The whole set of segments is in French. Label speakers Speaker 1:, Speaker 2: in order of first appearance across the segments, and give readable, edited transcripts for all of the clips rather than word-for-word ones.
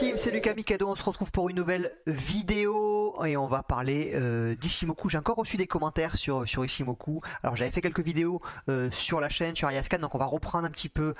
Speaker 1: team, c'est Lucas Mikado, on se retrouve pour une nouvelle vidéo et on va parler d'Ishimoku. J'ai encore reçu des commentaires sur Ishimoku. Alors j'avais fait quelques vidéos sur la chaîne, sur Ayascan, donc on va reprendre un petit peu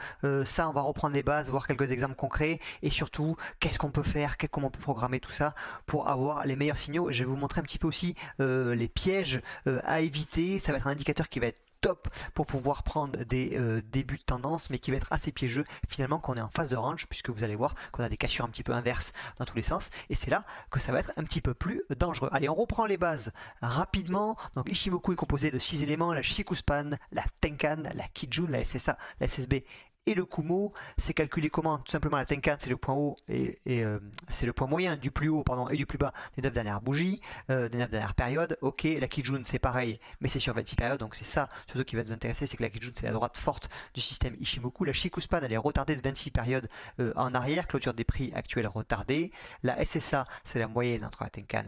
Speaker 1: ça, on va reprendre les bases, voir quelques exemples concrets et surtout qu'est-ce qu'on peut faire, comment on peut programmer tout ça pour avoir les meilleurs signaux. Je vais vous montrer un petit peu aussi les pièges à éviter. Ça va être un indicateur qui va être top pour pouvoir prendre des débuts de tendance, mais qui va être assez piégeux finalement quand on est en phase de range, puisque vous allez voir qu'on a des cassures un petit peu inverses dans tous les sens, et c'est là que ça va être un petit peu plus dangereux. Allez, on reprend les bases rapidement. Donc Ishimoku est composé de 6 éléments: la Shikuspan, la Tenkan, la Kijun, la SSA, la SSB et le Kumo. C'est calculé comment? Tout simplement, la Tenkan c'est le point haut et c'est le point moyen du plus haut et du plus bas des 9 dernières bougies, des 9 dernières périodes. Ok, la Kijun c'est pareil, mais c'est sur 26 périodes, donc c'est ça surtout qui va nous intéresser, c'est que la Kijun c'est la droite forte du système Ishimoku. La Shikuspan elle est retardée de 26 périodes en arrière, clôture des prix actuels retardée. La SSA c'est la moyenne entre la Tenkan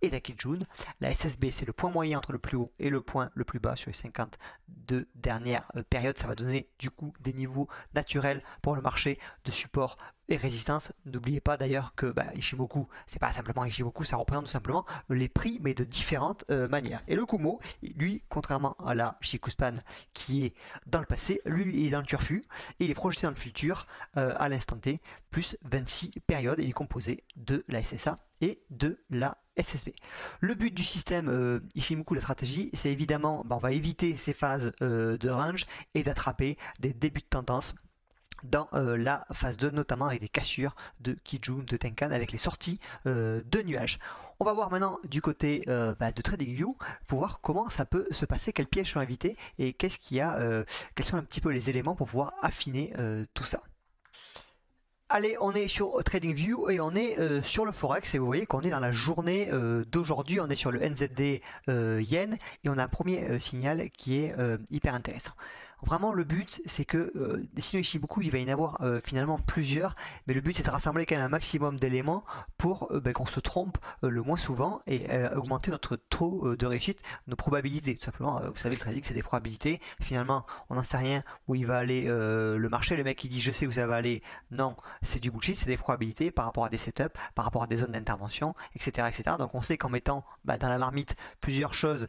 Speaker 1: et la Kijun. La SSB c'est le point moyen entre le plus haut et le point le plus bas sur les 52 dernières périodes. Ça va donner du coup des niveaux naturels pour le marché de support et résistance. N'oubliez pas d'ailleurs que Ishimoku, c'est pas simplement Ishimoku, ça représente tout simplement les prix, mais de différentes manières. Et le Kumo, lui, contrairement à la Shikuspan qui est dans le passé, lui il est dans le turfu et il est projeté dans le futur à l'instant T, plus 26 périodes, et il est composé de la SSA et de la SSB. Le but du système Ishimoku, la stratégie, c'est évidemment, on va éviter ces phases de range et d'attraper des débuts de tendance dans la phase 2, notamment avec des cassures de Kijun, de Tenkan, avec les sorties de nuages. On va voir maintenant du côté de TradingView pour voir comment ça peut se passer, quels pièges sont évités et qu'est-ce qu'il y a, quels sont un petit peu les éléments pour pouvoir affiner tout ça. Allez, on est sur TradingView et on est sur le Forex, et vous voyez qu'on est dans la journée d'aujourd'hui. On est sur le NZD Yen et on a un premier signal qui est hyper intéressant. Vraiment, le but, c'est que des signaux Ishimoku, il va y en avoir finalement plusieurs, mais le but, c'est de rassembler quand même un maximum d'éléments pour qu'on se trompe le moins souvent et augmenter notre taux de réussite, nos probabilités. Tout simplement, vous savez, le trading, c'est des probabilités. Finalement, on n'en sait rien où il va aller le marché. Le mec qui dit « je sais où ça va aller », non, c'est du bullshit, c'est des probabilités par rapport à des setups, par rapport à des zones d'intervention, etc., etc. Donc on sait qu'en mettant dans la marmite plusieurs choses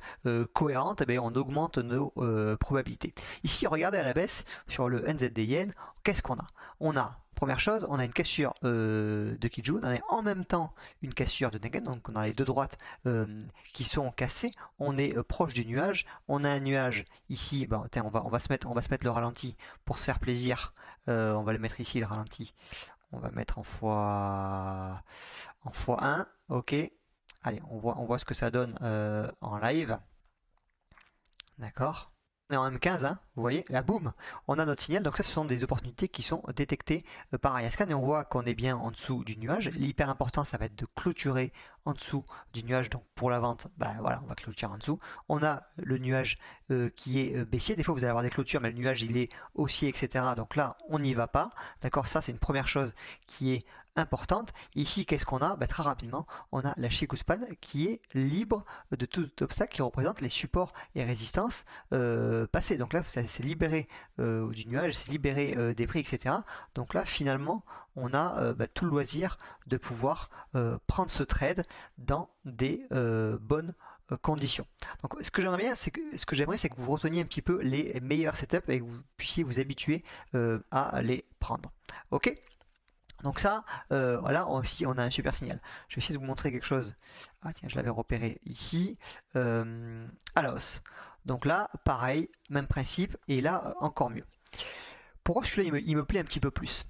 Speaker 1: cohérentes, on augmente nos probabilités. Ici, regardez à la baisse sur le NZD Yen, qu'est-ce qu'on a? On a, première chose, on a une cassure de Kijun, on a en même temps une cassure de Tenkan, donc on a les deux droites qui sont cassées, on est proche du nuage, on a un nuage ici, tiens, on va se mettre le ralenti pour se faire plaisir, on va le mettre ici le ralenti, on va mettre en x1, ok, allez, on voit ce que ça donne en live, d'accord. On est en M15, hein, vous voyez, là boum, on a notre signal. Donc ça, ce sont des opportunités qui sont détectées par Ayascan et on voit qu'on est bien en dessous du nuage. L'hyper important, ça va être de clôturer en dessous du nuage. Donc pour la vente, voilà, on va clôturer en dessous. On a le nuage qui est baissier. Des fois, vous allez avoir des clôtures, mais le nuage, il est haussier, etc. Donc là, on n'y va pas. D'accord, ça, c'est une première chose qui est importante. Ici, qu'est-ce qu'on a? Très rapidement, on a la Shikuspan qui est libre de tout obstacle, qui représente les supports et résistances passés. Donc là, ça s'est libéré du nuage, c'est libéré des prix, etc. Donc là, finalement, on a tout le loisir de pouvoir prendre ce trade dans des bonnes conditions. Donc ce que j'aimerais, c'est que vous reteniez un petit peu les meilleurs setups et que vous puissiez vous habituer à les prendre. Ok? Donc ça, voilà, aussi on a un super signal. Je vais essayer de vous montrer quelque chose. Ah tiens, je l'avais repéré ici. À la hausse. Donc là, pareil, même principe, et là, encore mieux. Pourquoi celui-là, il me plaît un petit peu plus?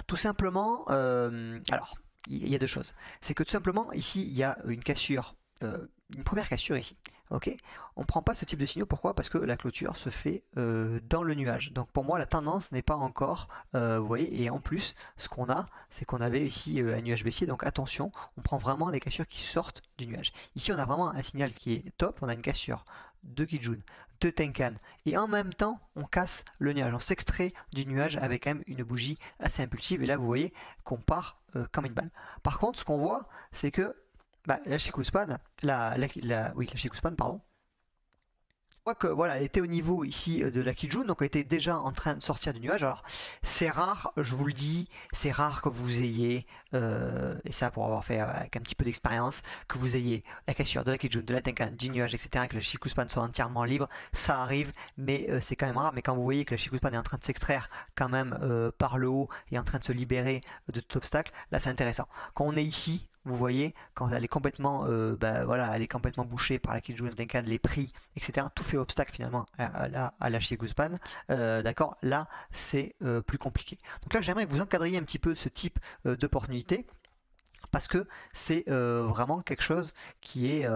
Speaker 1: Tout simplement, alors, il y a deux choses. C'est que tout simplement, ici, il y a une cassure, une première cassure ici. Ok, on ne prend pas ce type de signaux. Pourquoi? Parce que la clôture se fait dans le nuage. Donc pour moi, la tendance n'est pas encore, vous voyez, et en plus, ce qu'on a, c'est qu'on avait ici un nuage baissier. Donc attention, on prend vraiment les cassures qui sortent du nuage. Ici, on a vraiment un signal qui est top. On a une cassure de Kijun, de Tenkan, et en même temps, on casse le nuage. On s'extrait du nuage avec quand même une bougie assez impulsive. Et là, vous voyez qu'on part comme une balle. Par contre, ce qu'on voit, c'est que la Shikuspan, la Shikuspan, pardon, voit que voilà, elle était au niveau ici de la Kijun, donc elle était déjà en train de sortir du nuage. Alors c'est rare, je vous le dis, c'est rare que vous ayez, et ça pour avoir fait avec un petit peu d'expérience, que vous ayez la cassure de la Kijun, de la Tenkan, du nuage, etc., que le Shikuspan soit entièrement libre. Ça arrive, mais c'est quand même rare. Mais quand vous voyez que le Shikuspan est en train de s'extraire quand même par le haut et en train de se libérer de tout obstacle, là c'est intéressant. Quand on est ici, vous voyez, quand elle est complètement, voilà, elle est complètement bouchée par la Kijun, Tenkan, les prix, etc. Tout fait obstacle finalement à la Shikuspan. D'accord, là c'est plus compliqué. Donc là j'aimerais que vous encadriez un petit peu ce type d'opportunité, parce que c'est vraiment quelque chose qui est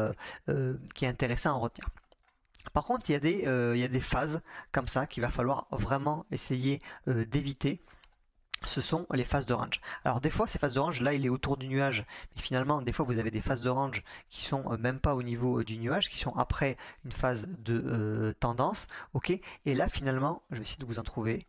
Speaker 1: intéressant à retenir. Par contre, il y a des phases comme ça qu'il va falloir vraiment essayer d'éviter. Ce sont les phases de range. Alors des fois ces phases de range, là il est autour du nuage, mais finalement des fois vous avez des phases de range qui sont même pas au niveau du nuage, qui sont après une phase de tendance, ok. Et là finalement, je vais essayer de vous en trouver.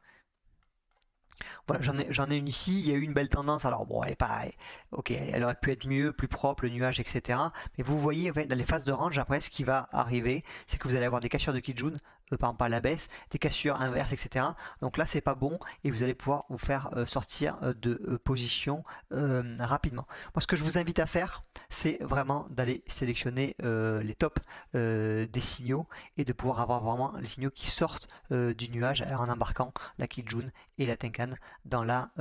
Speaker 1: Voilà, j'en ai une ici, il y a eu une belle tendance, alors bon, elle est pas, ok, elle aurait pu être mieux, plus propre, le nuage, etc. Mais vous voyez, dans les phases de range, après, ce qui va arriver, c'est que vous allez avoir des cassures de Kijun, par exemple à la baisse, des cassures inverses, etc. Donc là, c'est pas bon, et vous allez pouvoir vous faire sortir de position rapidement. Moi, ce que je vous invite à faire, c'est vraiment d'aller sélectionner les tops des signaux, et de pouvoir avoir vraiment les signaux qui sortent du nuage en embarquant la Kijun et la Tenkan dans la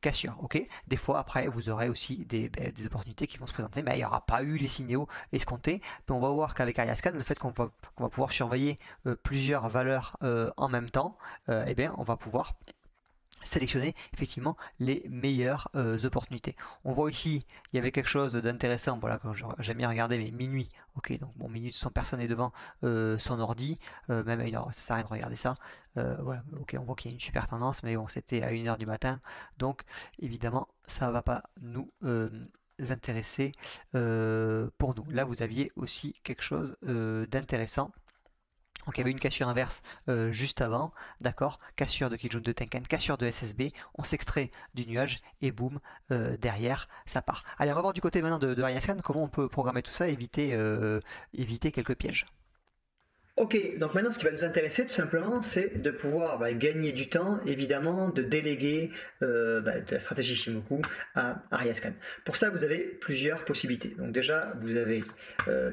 Speaker 1: cassure. Ok. Des fois après vous aurez aussi des opportunités qui vont se présenter, mais il n'y aura pas eu les signaux escomptés. Mais on va voir qu'avec Ariascan, le fait qu'on va pouvoir surveiller plusieurs valeurs en même temps, eh bien on va pouvoir sélectionner effectivement les meilleures opportunités. On voit ici, il y avait quelque chose d'intéressant, voilà, que j'aime bien regarder, mais minuit, ok, donc bon, minuit, sans personne est devant son ordi, même à 1h, ça sert à rien de regarder ça, voilà, ok, on voit qu'il y a une super tendance, mais bon, c'était à 1h du matin, donc évidemment, ça va pas nous intéresser pour nous. Là, vous aviez aussi quelque chose d'intéressant. Donc il y avait une cassure inverse juste avant, d'accord, cassure de Kijun de Tenkan, cassure de SSB, on s'extrait du nuage et boum, derrière ça part. Allez, on va voir du côté maintenant de Ariascan comment on peut programmer tout ça et éviter quelques pièges. Ok, donc maintenant ce qui va nous intéresser tout simplement, c'est de pouvoir gagner du temps, évidemment, de déléguer de la stratégie Shimoku à Ariascan. Pour ça, vous avez plusieurs possibilités. Donc déjà, vous avez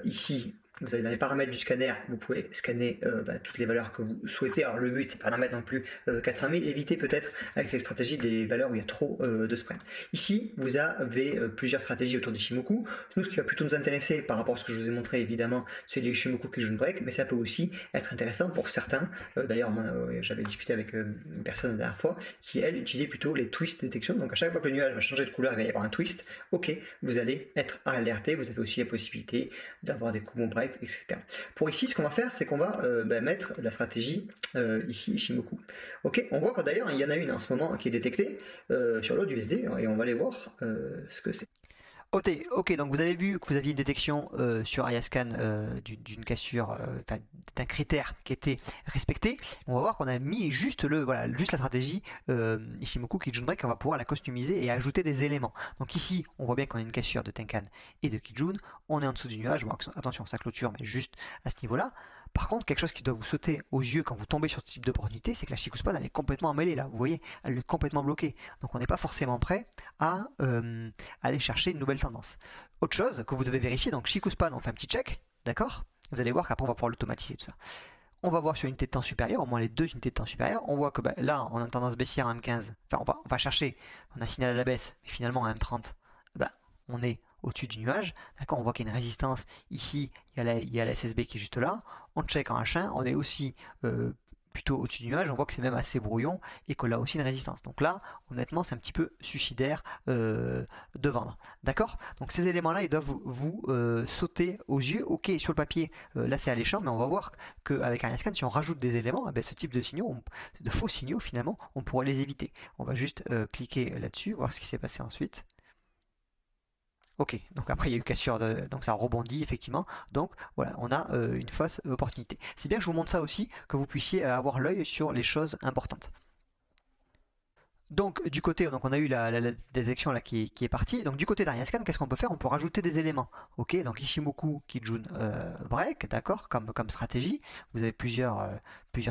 Speaker 1: ici, vous avez dans les paramètres du scanner, vous pouvez scanner toutes les valeurs que vous souhaitez. Alors le but, c'est pas d'en mettre non plus 400 000, évitez peut-être avec les stratégies des valeurs où il y a trop de spread. Ici, vous avez plusieurs stratégies autour des Shimoku. Nous, ce qui va plutôt nous intéresser par rapport à ce que je vous ai montré, évidemment, c'est les Shimoku Kijun Break, mais ça peut aussi être intéressant pour certains. D'ailleurs, j'avais discuté avec une personne la dernière fois qui, elle, utilisait plutôt les twist détection. Donc à chaque fois que le nuage va changer de couleur, il va y avoir un twist. Ok, vous allez être alerté. Vous avez aussi la possibilité d'avoir des Kumo Break, etc. Pour ici, ce qu'on va faire, c'est qu'on va mettre la stratégie ici, Ishimoku. Ok, on voit que d'ailleurs, il y en a une en ce moment qui est détectée sur l'eau du SD, et on va aller voir ce que c'est. Ok, donc vous avez vu que vous aviez une détection sur Ariascan d'une cassure, d'un critère qui était respecté. On va voir qu'on a mis juste la stratégie Ishimoku Kijun Break, on va pouvoir la customiser et ajouter des éléments. Donc ici, on voit bien qu'on a une cassure de Tenkan et de Kijun. On est en dessous du nuage. Bon, attention, ça clôture, mais juste à ce niveau-là. Par contre, quelque chose qui doit vous sauter aux yeux quand vous tombez sur ce type d'opportunité, c'est que la Shikuspan, elle est complètement emmêlée là. Vous voyez, elle est complètement bloquée. Donc on n'est pas forcément prêt à aller chercher une nouvelle tendance. Autre chose que vous devez vérifier, donc Shikuspan, on fait un petit check, d'accord? Vous allez voir qu'après on va pouvoir l'automatiser tout ça. On va voir sur une unité de temps supérieure, au moins les deux unités de temps supérieures. On voit que là, on a une tendance baissière à M15. Enfin, on va chercher, on a signal à la baisse, mais finalement à M30, on est au-dessus du nuage, d'accord, on voit qu'il y a une résistance ici, il y a la SSB qui est juste là, on check en H1, on est aussi plutôt au-dessus du nuage, on voit que c'est même assez brouillon et qu'on a aussi une résistance. Donc là, honnêtement, c'est un petit peu suicidaire de vendre, d'accord. Donc ces éléments-là, ils doivent vous sauter aux yeux. Ok, sur le papier, là c'est alléchant, mais on va voir qu'avec Ariascan, si on rajoute des éléments, ce type de signaux, de faux signaux finalement, on pourrait les éviter. On va juste cliquer là-dessus, voir ce qui s'est passé ensuite. Ok, donc après il y a eu cassure, donc ça rebondit effectivement, donc voilà, on a une fausse opportunité. C'est bien que je vous montre ça aussi, que vous puissiez avoir l'œil sur les choses importantes. Donc du côté, donc on a eu la détection là qui est partie. Donc du côté d'Ariascan, qu'est-ce qu'on peut faire? On peut rajouter des éléments. Ok, donc Ishimoku, Kijun, Break, d'accord, comme stratégie. Vous avez plusieurs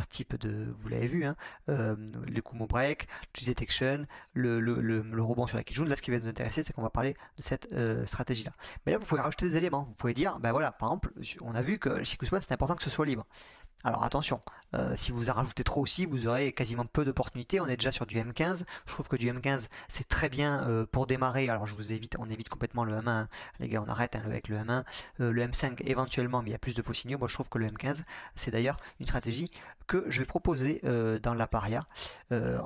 Speaker 1: types de, vous l'avez vu, hein, le Kumo Break, le Detection, le rebond sur la Kijun. Là, ce qui va nous intéresser, c'est qu'on va parler de cette stratégie-là. Mais là, vous pouvez rajouter des éléments. Vous pouvez dire, ben voilà, par exemple, on a vu que le Shikuspan, c'est important que ce soit libre. Alors attention, si vous en rajoutez trop aussi, vous aurez quasiment peu d'opportunités. On est déjà sur du M15. Je trouve que du M15, c'est très bien pour démarrer. Alors on évite complètement le M1. Hein. Les gars, on arrête avec le M1. Le M5 éventuellement, mais il y a plus de faux signaux. Moi, je trouve que le M15, c'est d'ailleurs une stratégie que je vais proposer dans la paria,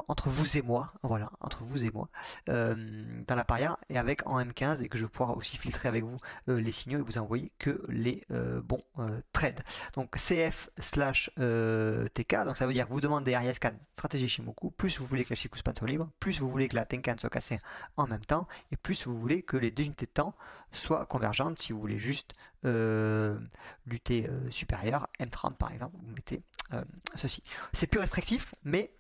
Speaker 1: entre vous et moi. Voilà, entre vous et moi. Dans la paria et avec en M15, et que je vais pouvoir aussi filtrer avec vous les signaux et vous envoyer que les bons trades. Donc CF/TK, donc ça veut dire que vous demandez Ariascan, stratégie Ishimoku, plus vous voulez que la Shikuspan soit libre, plus vous voulez que la Tenkan soit cassée en même temps, et plus vous voulez que les deux unités de temps soient convergentes. Si vous voulez juste lutter supérieur, M30 par exemple, vous mettez ceci. C'est plus restrictif, mais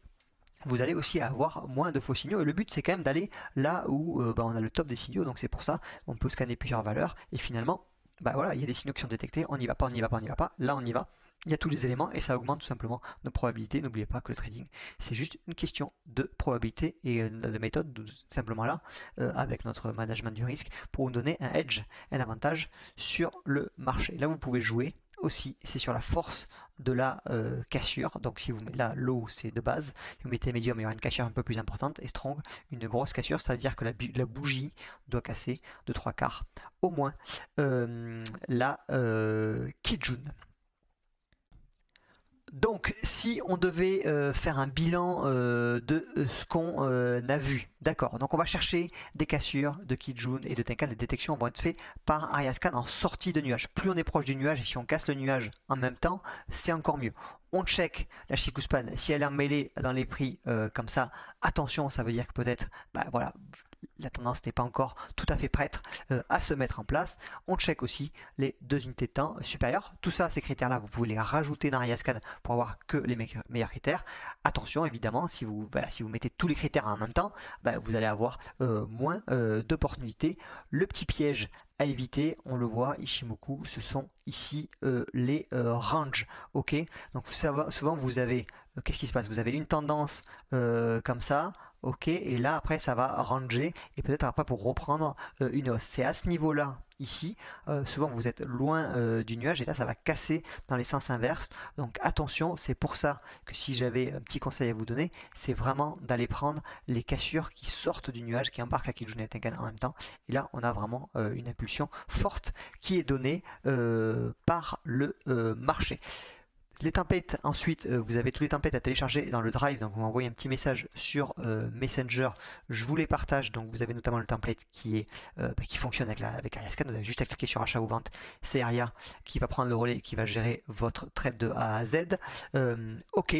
Speaker 1: vous allez aussi avoir moins de faux signaux, et le but c'est quand même d'aller là où on a le top des signaux. Donc c'est pour ça on peut scanner plusieurs valeurs, et finalement bah voilà, il y a des signaux qui sont détectés, on n'y va pas, on n'y va pas, on n'y va pas, là on y va, il y a tous les éléments et ça augmente tout simplement nos probabilités. N'oubliez pas que le trading c'est juste une question de probabilité et de méthode, simplement là avec notre management du risque pour vous donner un edge, un avantage sur le marché. Là vous pouvez jouer aussi, c'est sur la force de la cassure. Donc si vous mettez là low, c'est de base, si vous mettez medium, il y aura une cassure un peu plus importante, et strong, une grosse cassure, ça veut dire que la bougie doit casser de 3/4 au moins la Kijun. Donc, si on devait faire un bilan de ce qu'on a vu, d'accord, donc on va chercher des cassures de Kijun et de Tenkan. Les détections vont être faites par Ariascan en sortie de nuage. Plus on est proche du nuage, et si on casse le nuage en même temps, c'est encore mieux. On check la Shikuspan, si elle est mêlée dans les prix comme ça, attention, ça veut dire que peut-être, bah voilà, la tendance n'est pas encore tout à fait prête à se mettre en place. On check aussi les deux unités de temps supérieures. Tout ça, ces critères-là, vous pouvez les rajouter dans Ariascan pour avoir que les meilleurs critères. Attention, évidemment, si vous mettez tous les critères en même temps, bah, vous allez avoir moins d'opportunités. Le petit piège à éviter, on le voit, Ishimoku, ce sont ici les ranges. Ok, donc souvent vous avez, qu'est-ce qui se passe? Vous avez une tendance comme ça. Ok, et là après ça va ranger et peut-être après pour reprendre une hausse. C'est à ce niveau-là ici, souvent vous êtes loin du nuage et là ça va casser dans les sens inverses. Donc attention, c'est pour ça que si j'avais un petit conseil à vous donner, c'est vraiment d'aller prendre les cassures qui sortent du nuage, qui embarquent la Kijun et la Tenkan en même temps. Et là on a vraiment une impulsion forte qui est donnée par le marché. Les templates, ensuite, vous avez tous les templates à télécharger dans le Drive, donc vous m'envoyez un petit message sur Messenger, je vous les partage. Donc vous avez notamment le template qui fonctionne avec Ariascan. Vous avez juste à cliquer sur achat ou vente, c'est Aria qui va prendre le relais et qui va gérer votre trade de A à Z. Ok.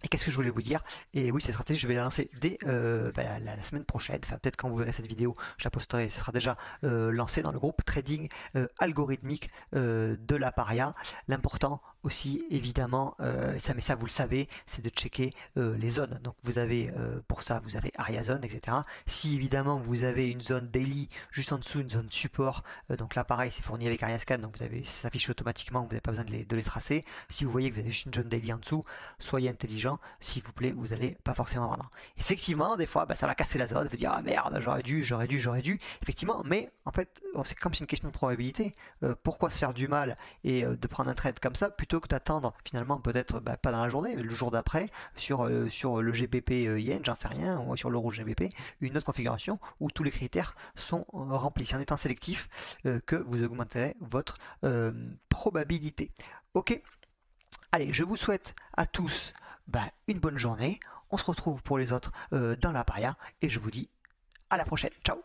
Speaker 1: Et qu'est-ce que je voulais vous dire? Et oui, cette stratégie, je vais la lancer dès la semaine prochaine. Enfin, peut-être quand vous verrez cette vidéo, je la posterai. Ce sera déjà lancé dans le groupe trading algorithmique de la Paria. L'important aussi, évidemment, ça vous le savez, c'est de checker les zones. Donc vous avez pour ça, vous avez Aria Zone, etc. Si évidemment vous avez une zone daily juste en dessous, une zone support, donc là pareil, c'est fourni avec Ariascan, donc ça s'affiche automatiquement, vous n'avez pas besoin de les tracer. Si vous voyez que vous avez juste une zone daily en dessous, soyez intelligent. S'il vous plaît, vous allez pas forcément avoir. Effectivement, des fois, ça va casser la zone, vous dire ah merde, j'aurais dû. Effectivement, mais en fait, c'est comme c'est une question de probabilité. Pourquoi se faire du mal et de prendre un trade comme ça plutôt que d'attendre finalement peut-être pas dans la journée, mais le jour d'après sur le GBP Yen, j'en sais rien, ou sur l'euro GBP, une autre configuration où tous les critères sont remplis. C'est en étant sélectif que vous augmenterez votre probabilité. Ok. Allez, je vous souhaite à tous une bonne journée. On se retrouve pour les autres dans la paria et je vous dis à la prochaine. Ciao.